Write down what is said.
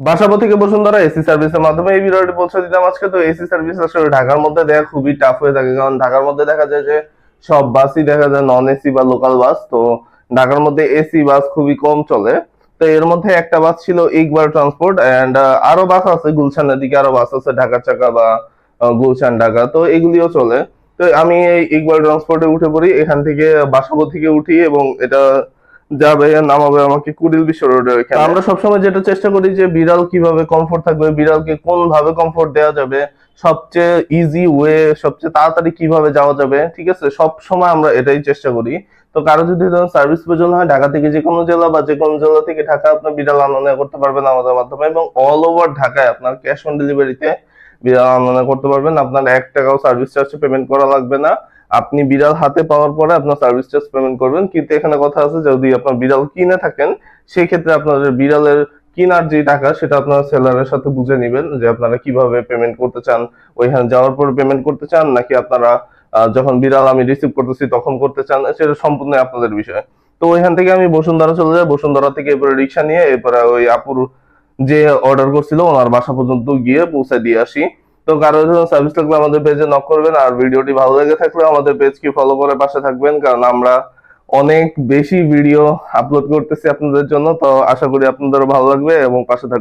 বাসাবো থেকে বসুন্ধরা এসি সার্ভিসের মাধ্যমে এই ভিডিওটি পৌঁছে দিলাম আজকে। তো এসি সার্ভিস আসলে ঢাকার মধ্যে দেখা খুবই টাফ হয়ে থাকে, কারণ ঢাকার মধ্যে দেখা যায় যে সব বাসই দেখা যায় নন এসি বা লোকাল বাস। তো ঢাকার মধ্যে এসি বাস খুবই কম চলে। তো এর মধ্যে একটা বাস ছিল ইকবাল ট্রান্সপোর্ট, এন্ড আরো বাস আছে গুলশানের দিকে, আরো বাস আছে ঢাকা চাকা বা গুলশান ঢাকা, তো এগুলিও চলে। তো আমি এই ইকবাল ট্রান্সপোর্টে উঠে পড়ি, এখান থেকে বাসাবো থেকে উঠি এবং এটা যাবে নামাবে আমাকে কুড়িল বিশ্ব রোডে ওইখানে। আমরা সবসময় যেটা চেষ্টা করি যে বিড়াল কিভাবে কমফোর্ট থাকবে, বিড়ালকে কোন ভাবে কমফোর্ট দেওয়া যাবে, সবচেয়ে ইজি ওয়ে, সবচেয়ে তাড়াতাড়ি কিভাবে যাওয়া যাবে, ঠিক আছে, সব সময় আমরা এটাই চেষ্টা করি। তো কারো যদি ধরুন সার্ভিস প্রয়োজন হয়, ঢাকা থেকে যে কোনো জেলা বা যে কোনো জেলা থেকে ঢাকা আপনার বিড়াল আনয়ন করতে পারবেন আমাদের মাধ্যমে, এবং অল ওভার ঢাকায় আপনার ক্যাশ অন ডেলিভারিতে বিড়াল আনয়ন করতে পারবেন। আপনার 1 টাকাও সার্ভিস চার্জ পেমেন্ট করা লাগবে না। আপনি বিড়াল হাতে পাওয়ার পরে আপনার সার্ভিস চার্জ পেমেন্ট করবেন, কিন্তু এখানে কথা আছে যদি আপনার বিড়াল কিনে থাকেন সেই ক্ষেত্রে আপনাদের বিড়ালের কিনার যে টাকা সেটা আপনারা সেলারের সাথে বুঝে নেবেন যে আপনারা কিভাবে পেমেন্ট করতে চান, ওইখানে যাওয়ার পর পেমেন্ট করতে চান নাকি আপনারা যখন বিড়াল আমি রিসিভ করতেছি তখন করতে চান, সেটা সম্পূর্ণ আপনাদের বিষয়। তো ওইখান থেকে আমি বসুন্ধরা চলে যাই, বসুন্ধরা থেকে এরপরে রিক্সা নিয়ে এরপরে ওই আপুর যে অর্ডার করছিল ওনার বাসা পর্যন্ত গিয়ে পৌঁছে দিয়ে আসি। তো কারো জন্য সার্ভিস লাগলে আমাদের পেজে নক করবেন, আর ভিডিওটি ভালো লেগে থাকলে আমাদের পেজকে ফলো করে পাশে থাকবেন, কারণ আমরা অনেক বেশি ভিডিও আপলোড করতেছি আপনাদের জন্য। তো আশা করি আপনাদেরও ভালো লাগবে এবং পাশে থাকবেন।